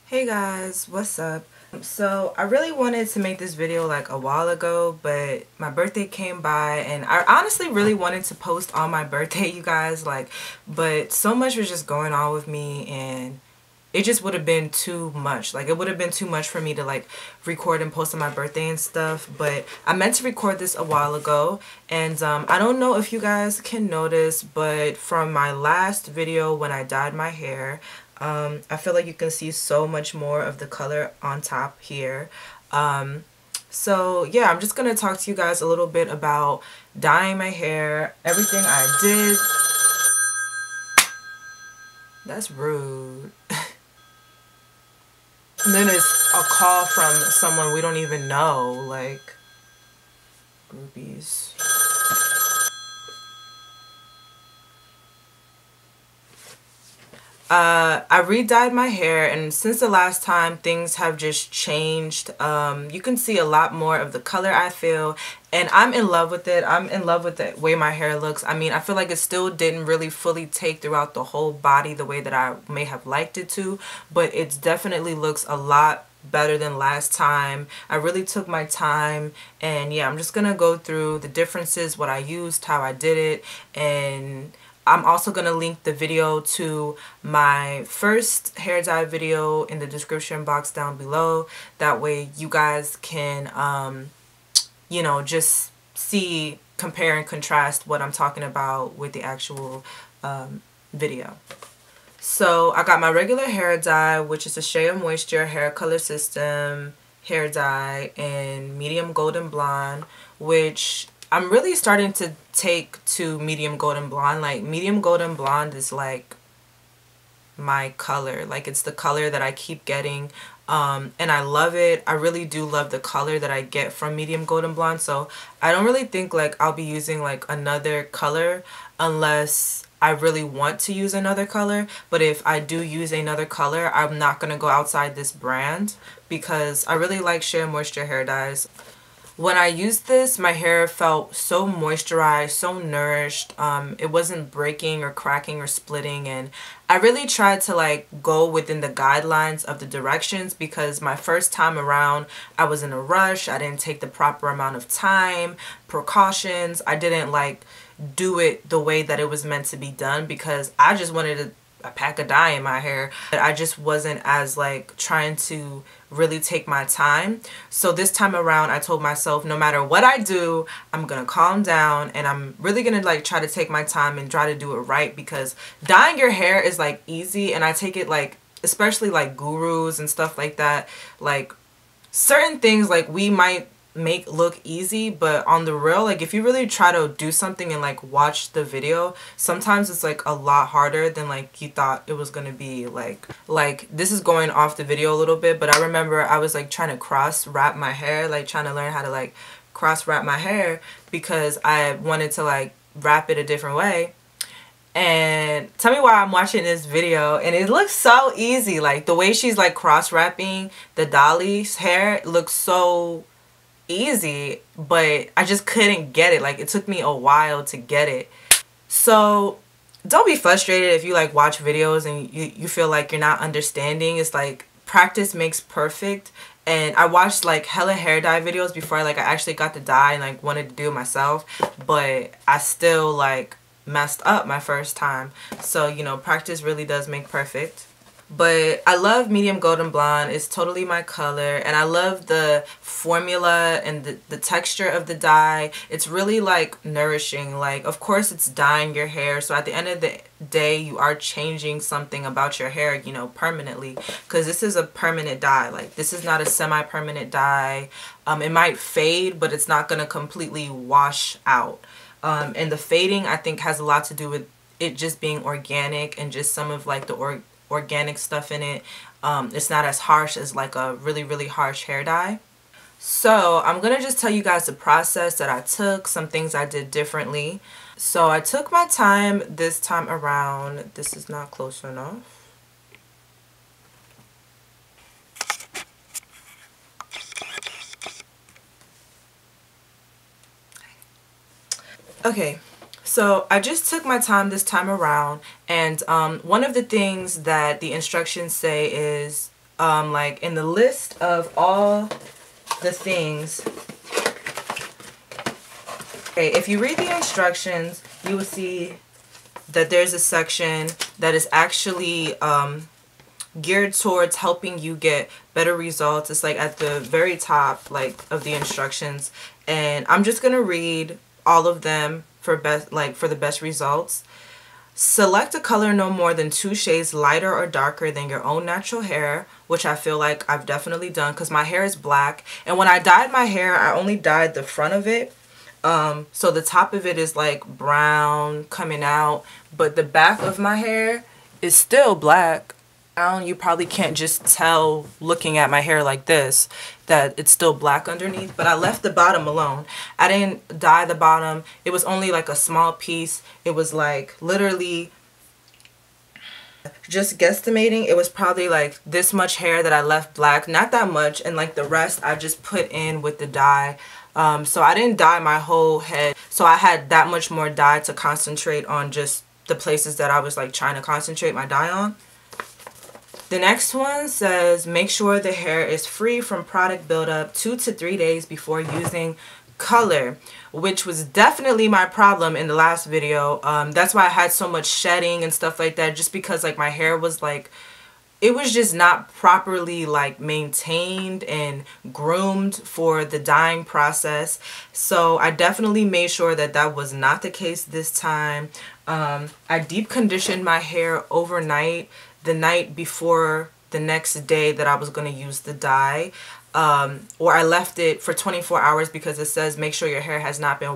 Hey guys, what's up? So I really wanted to make this video like a while ago, but my birthday came by and I honestly really wanted to post on my birthday, you guys, but so much was just going on with me and it just would have been too much. Like, it would have been too much for me to like record and post on my birthday and stuff. But I meant to record this a while ago, and I don't know if you guys can notice, but from my last video when I dyed my hair, I feel like you can see so much more of the color on top here. So yeah, I'm just gonna talk to you guys a little bit about dyeing my hair, everything I did. That's rude. And then it's a call from someone we don't even know, like groupies. I re-dyed my hair, and since the last time things have just changed. You can see a lot more of the color I feel, and I'm in love with it. I'm in love with the way my hair looks. I mean, I feel like it still didn't really fully take throughout the whole body the way that I may have liked it to, but it definitely looks a lot better than last time. I really took my time, and yeah, I'm just gonna go through the differences, what I used, how I did it, and I'm also going to link the video to my first hair dye video in the description box down below. That way you guys can, you know, just see, compare and contrast what I'm talking about with the actual video. So I got my regular hair dye, which is a Shea Moisture Hair Color System hair dye in medium golden blonde, which I'm really starting to take to medium golden blonde. Like, medium golden blonde is like my color. Like, it's the color that I keep getting, and I love it. I really do love the color that I get from medium golden blonde. So I don't really think like I'll be using like another color unless I really want to use another color. But if I do use another color, I'm not going to go outside this brand because I really like Shea Moisture hair dyes. When I used this, my hair felt so moisturized, so nourished. It wasn't breaking or cracking or splitting, and I really tried to like go within the guidelines of the directions because my first time around, I was in a rush. I didn't take the proper amount of time, precautions. I didn't like do it the way that it was meant to be done because I just wanted a pack of dye in my hair. But I just wasn't as like trying to really take my time. So this time around, I told myself no matter what I do, I'm gonna calm down and I'm really gonna like try to take my time and try to do it right, because dyeing your hair is like easy, and I take it like, especially like gurus and stuff like that, like certain things like we might make look easy, but on the real, like if you really try to do something and like watch the video, sometimes it's like a lot harder than like you thought it was gonna be. Like this is going off the video a little bit, but I remember I was like trying to cross wrap my hair, like trying to learn how to like cross wrap my hair because I wanted to like wrap it a different way. And tell me why I'm watching this video and it looks so easy. Like the way she's like cross wrapping the dolly's hair looks so easy, but I just couldn't get it. Like, it took me a while to get it. So don't be frustrated if you like watch videos and you feel like you're not understanding. It's like practice makes perfect. And I watched like hella hair dye videos before I actually got the dye and like wanted to do it myself, but I still like messed up my first time. So, you know, practice really does make perfect. But I love medium golden blonde. It's totally my color, and I love the formula and the texture of the dye. It's really like nourishing. Like, of course it's dyeing your hair, so at the end of the day you are changing something about your hair, you know, permanently, because this is a permanent dye. Like, this is not a semi-permanent dye. It might fade, but it's not going to completely wash out. And the fading, I think, has a lot to do with it just being organic and just some of like the organic stuff in it. It's not as harsh as like a really harsh hair dye. So I'm gonna just tell you guys the process that I took, some things I did differently. So I took my time this time around. This is not close enough. Okay, so I just took my time this time around, and one of the things that the instructions say is like in the list of all the things. Okay, if you read the instructions, you will see that there's a section that is actually geared towards helping you get better results. It's like at the very top like of the instructions, and I'm just gonna read all of them for the best results. Select a color no more than 2 shades lighter or darker than your own natural hair, which I feel like I've definitely done because my hair is black, and when I dyed my hair I only dyed the front of it. So the top of it is like brown coming out, but the back of my hair is still black. You probably can't just tell looking at my hair like this that it's still black underneath, but I left the bottom alone. I didn't dye the bottom. It was only like a small piece. It was like literally, just guesstimating, it was probably like this much hair that I left black, not that much, and like the rest I just put in with the dye. So I didn't dye my whole head, so I had that much more dye to concentrate on just the places that I was like trying to concentrate my dye on. The next one says make sure the hair is free from product buildup 2 to 3 days before using color, which was definitely my problem in the last video. That's why I had so much shedding and stuff like that, just because like my hair was like, it was just not properly like maintained and groomed for the dyeing process. So I definitely made sure that that was not the case this time. I deep conditioned my hair overnight, the night before the next day that I was going to use the dye. Or I left it for 24 hours because it says make sure your hair has not been.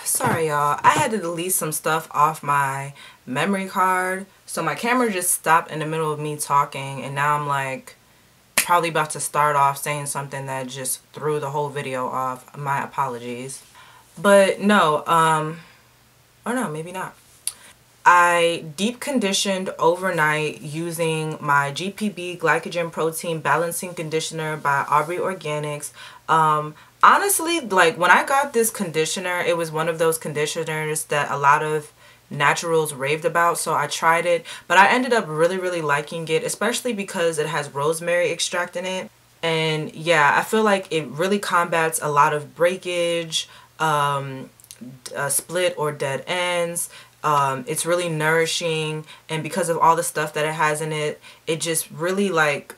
Sorry y'all, I had to delete some stuff off my memory card, so my camera just stopped in the middle of me talking, and now I'm like probably about to start off saying something that just threw the whole video off. My apologies. But no, or no, maybe not. I deep conditioned overnight using my GPB Glycogen Protein Balancing Conditioner by Aubrey Organics. Honestly, like when I got this conditioner, it was one of those conditioners that a lot of naturals raved about, so I tried it, but I ended up really liking it, especially because it has rosemary extract in it. And yeah, I feel like it really combats a lot of breakage, split or dead ends. It's really nourishing, and because of all the stuff that it has in it, it just really like,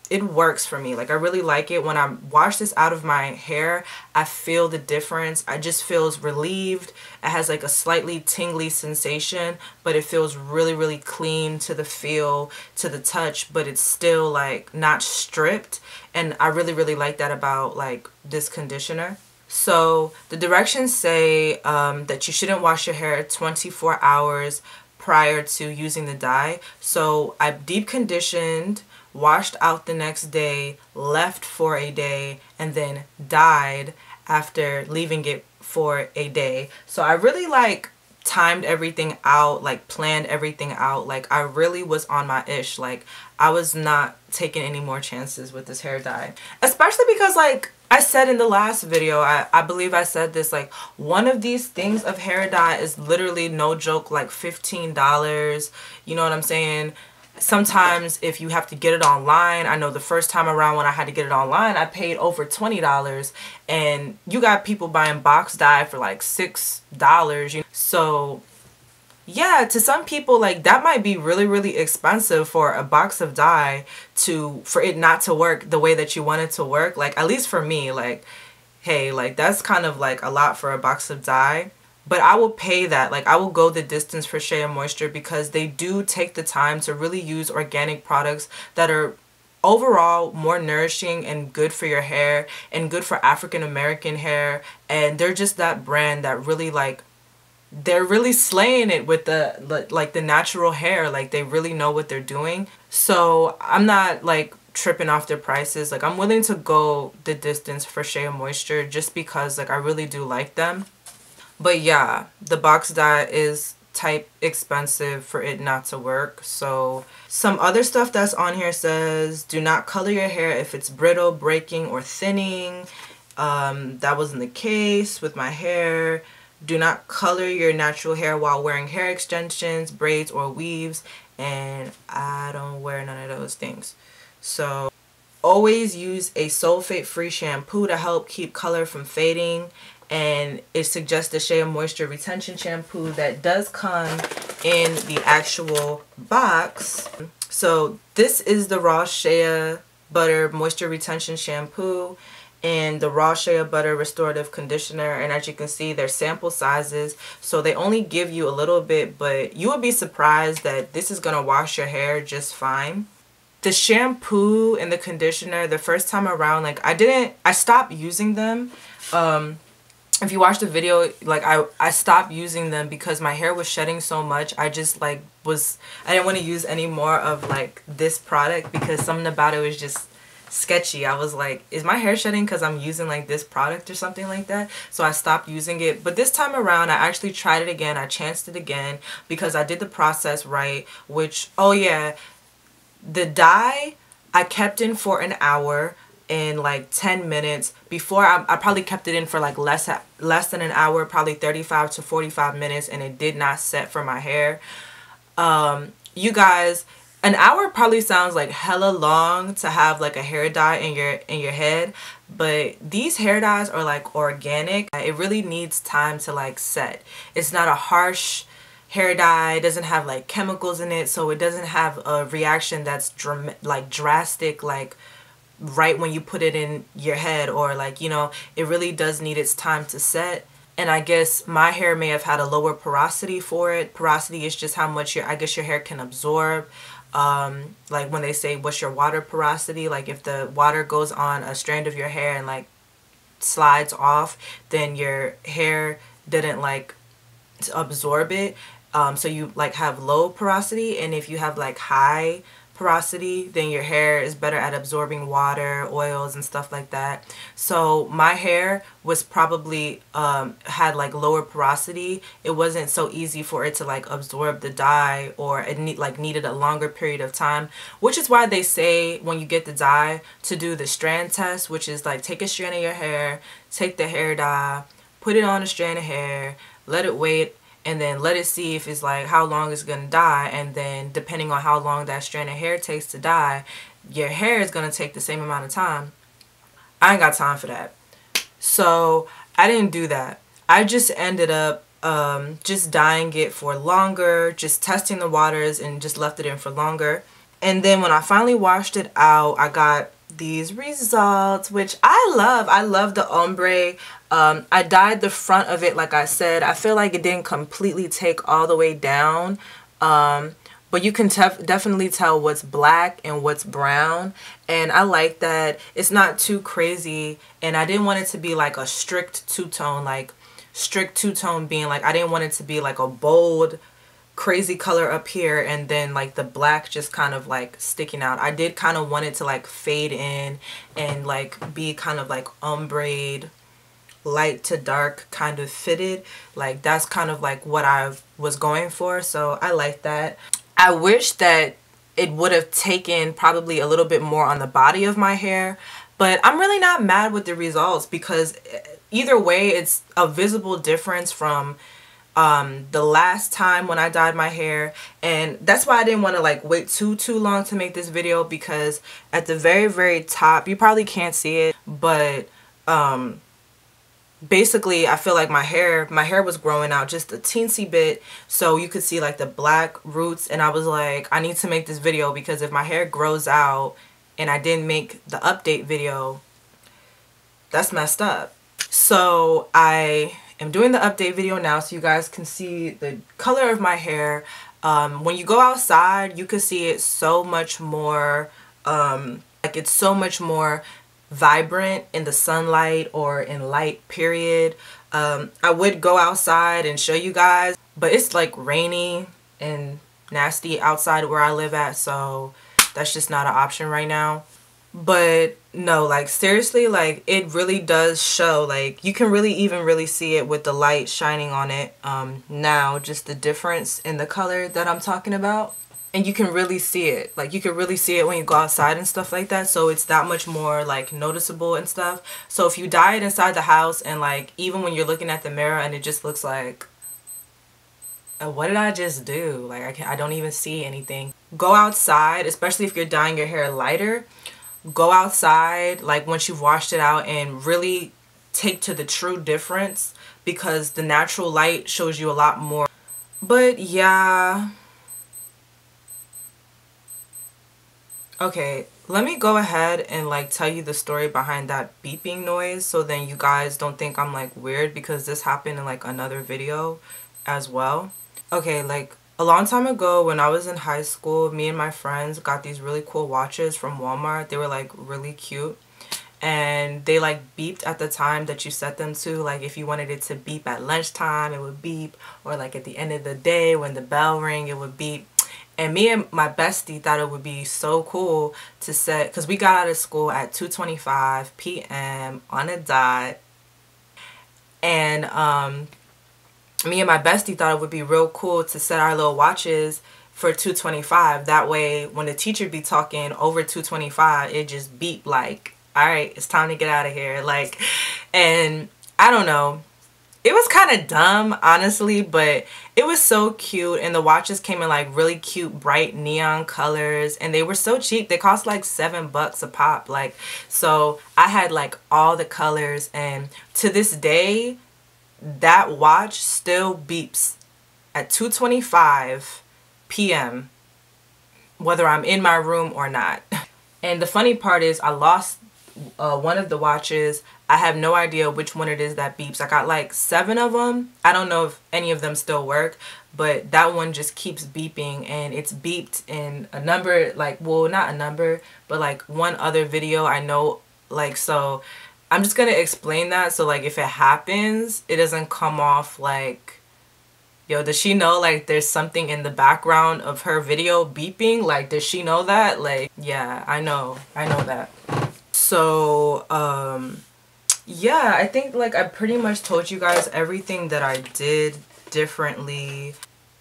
it works for me. Like I really like it. When I wash this out of my hair, I feel the difference. I just feels relieved. It has like a slightly tingly sensation, but it feels really clean to the feel, to the touch, but it's still like not stripped. And I really like that about like this conditioner. So the directions say that you shouldn't wash your hair 24 hours prior to using the dye. So I deep conditioned, washed out the next day, left for a day, and then dyed after leaving it for a day. So I really like timed everything out, like planned everything out. Like I really was on my ish. Like I was not taking any more chances with this hair dye, especially because like I said in the last video, I believe I said this, like one of these things of hair dye is literally, no joke, like $15. You know what I'm saying? Sometimes if you have to get it online, I know the first time around when I had to get it online, I paid over $20, and you got people buying box dye for like $6. You know? So yeah, to some people, like that might be really expensive for a box of dye for it not to work the way that you want it to work. Like at least for me, like, hey, like that's kind of like a lot for a box of dye. But I will pay that. Like I will go the distance for Shea Moisture, because they do take the time to really use organic products that are overall more nourishing and good for your hair and good for African American hair. And they're just that brand that really like, they're really slaying it with the natural hair. Like they really know what they're doing. So I'm not like tripping off their prices. Like I'm willing to go the distance for Shea Moisture just because like I really do like them. But yeah, the box dye is type expensive for it not to work. So some other stuff that's on here says do not color your hair if it's brittle, breaking, or thinning. That wasn't the case with my hair. Do not color your natural hair while wearing hair extensions, braids, or weaves. And I don't wear none of those things. So always use a sulfate-free shampoo to help keep color from fading. And it suggests the Shea Moisture Retention Shampoo that does come in the actual box. So this is the Raw Shea Butter Moisture Retention Shampoo and the Raw Shea Butter Restorative Conditioner. And as you can see, they're sample sizes, so they only give you a little bit, but you would be surprised that this is going to wash your hair just fine. The shampoo and the conditioner, the first time around, like I stopped using them. If you watch the video, like I stopped using them because my hair was shedding so much. I just like I didn't want to use any more of like this product because something about it was just sketchy. I was like, is my hair shedding because I'm using like this product or something like that? So I stopped using it. But this time around, I actually tried it again. I chanced it again because I did the process right, which, oh yeah, the dye I kept in for an hour in like 10 minutes. Before I probably kept it in for like less than an hour, probably 35 to 45 minutes, and it did not set for my hair. You guys, an hour probably sounds like hella long to have like a hair dye in your head, but these hair dyes are like organic. It really needs time to like set. It's not a harsh hair dye. It doesn't have like chemicals in it, so it doesn't have a reaction that's drastic, like right when you put it in your head, or like, you know, it really does need its time to set. And I guess my hair may have had a lower porosity for it. Porosity is just how much I guess your hair can absorb. Like when they say what's your water porosity, like if the water goes on a strand of your hair and like slides off, then your hair didn't like absorb it. So you like have low porosity, and if you have like high porosity, then your hair is better at absorbing water, oils, and stuff like that. So my hair was probably had like lower porosity. It wasn't so easy for it to like absorb the dye, or it needed a longer period of time, which is why they say when you get the dye to do the strand test, which is like take a strand of your hair, take the hair dye, put it on a strand of hair, let it wait, and then let it see if it's like how long it's gonna dye. And then depending on how long that strand of hair takes to dye, your hair is gonna take the same amount of time. I ain't got time for that, so I didn't do that. I just ended up just dyeing it for longer, just testing the waters, and just left it in for longer. And then when I finally washed it out, I got these results, which I love. I love the ombre. I dyed the front of it, like I said. I feel like it didn't completely take all the way down, but you can definitely tell what's black and what's brown, and I like that. It's not too crazy, and I didn't want it to be like a strict two-tone, like strict two-tone being like, I didn't want it to be like a bold crazy color up here and then like the black just kind of like sticking out. I did kind of want it to like fade in and like be kind of like ombre, light to dark kind of fitted. Like that's kind of like what I was going for, so I like that. I wish that it would have taken probably a little bit more on the body of my hair, but I'm really not mad with the results because either way it's a visible difference from the last time when I dyed my hair. And that's why I didn't want to like wait too long to make this video, because at the very top, you probably can't see it, but basically I feel like my hair was growing out just a teensy bit, so you could see like the black roots, and I was like, I need to make this video because if my hair grows out and I didn't make the update video, that's messed up. So I am doing the update video now so you guys can see the color of my hair. When you go outside, you can see it so much more, like it's so much more vibrant in the sunlight or in light, period. I would go outside and show you guys, but it's like rainy and nasty outside where I live at, so that's just not an option right now. But no, like seriously, like it really does show. Like you can really see it with the light shining on it now, just the difference in the color that I'm talking about. And you can really see it. Like you can really see it when you go outside and stuff like that, so it's that much more like noticeable and stuff. So if you dye it inside the house, and like even when you're looking at the mirror and it just looks like what did I just do? Like I don't even see anything. Go outside, especially if you're dyeing your hair lighter. Go outside like once you've washed it out and really take to the true difference, because the natural light shows you a lot more. But yeah. Okay, let me go ahead and like tell you the story behind that beeping noise, so then you guys don't think I'm like weird, because this happened in like another video as well. Okay, like a long time ago when I was in high school, me and my friends got these really cool watches from Walmart. They were like really cute, and they like beeped at the time that you set them to. Like if you wanted it to beep at lunchtime, it would beep, or like at the end of the day when the bell rang, it would beep. And me and my bestie thought it would be so cool to set, because we got out of school at 2:25 p.m. on a dot. And me and my bestie thought it would be real cool to set our little watches for 2:25. That way when the teacher be talking over 2:25, it just beep like, all right, it's time to get out of here. Like, and I don't know. It was kind of dumb, honestly, but it was so cute. And the watches came in like really cute, bright neon colors. And they were so cheap. They cost like $7 a pop. Like, so I had like all the colors. And to this day, that watch still beeps at 2:25 p.m. whether I'm in my room or not. And the funny part is I lost one of the watches. I have no idea which one it is that beeps. I got like 7 of them. I don't know if any of them still work, but that one just keeps beeping, and it's beeped in a number, like, well, not a number, but like one other video I know. Like, so I'm just gonna explain that, so like if it happens, it doesn't come off like, yo, does she know like there's something in the background of her video beeping? Like, does she know that? Like, yeah, I know that. So yeah, I think like I pretty much told you guys everything that I did differently.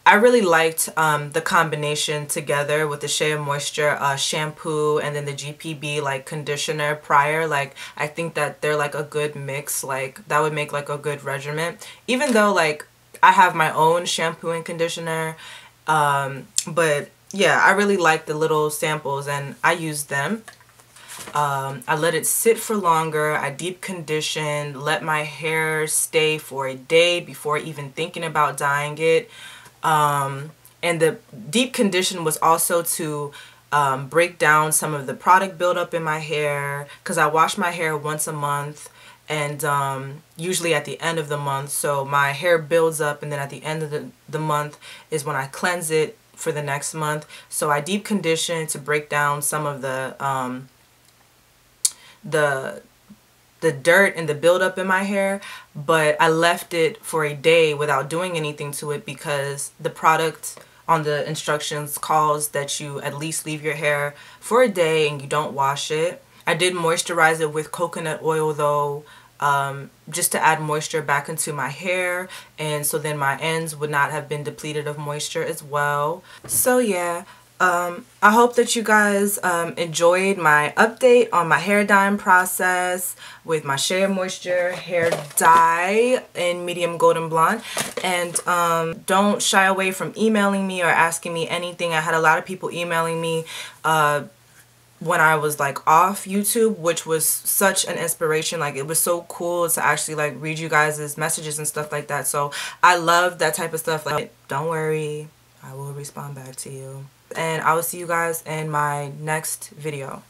I really liked the combination together with the Shea Moisture shampoo and then the GPB like conditioner prior. Like, I think that they're like a good mix. Like, that would make like a good regimen. Even though like I have my own shampoo and conditioner. But yeah, I really like the little samples and I use them. I let it sit for longer. I deep conditioned, let my hair stay for a day before even thinking about dyeing it. And the deep condition was also to break down some of the product buildup in my hair, because I wash my hair once a month, and usually at the end of the month. So my hair builds up, and then at the end of the month is when I cleanse it for the next month. So I deep condition to break down some of the dirt and the buildup in my hair, but I left it for a day without doing anything to it, because the product on the instructions calls that you at least leave your hair for a day and you don't wash it. I did moisturize it with coconut oil though, just to add moisture back into my hair, and so then my ends would not have been depleted of moisture as well. So yeah, I hope that you guys enjoyed my update on my hair dyeing process with my Shea Moisture hair dye in medium golden blonde. And don't shy away from emailing me or asking me anything. I had a lot of people emailing me when I was like off YouTube, which was such an inspiration. Like, it was so cool to actually like read you guys' messages and stuff like that. So I love that type of stuff. Like, don't worry, I will respond back to you. And I will see you guys in my next video.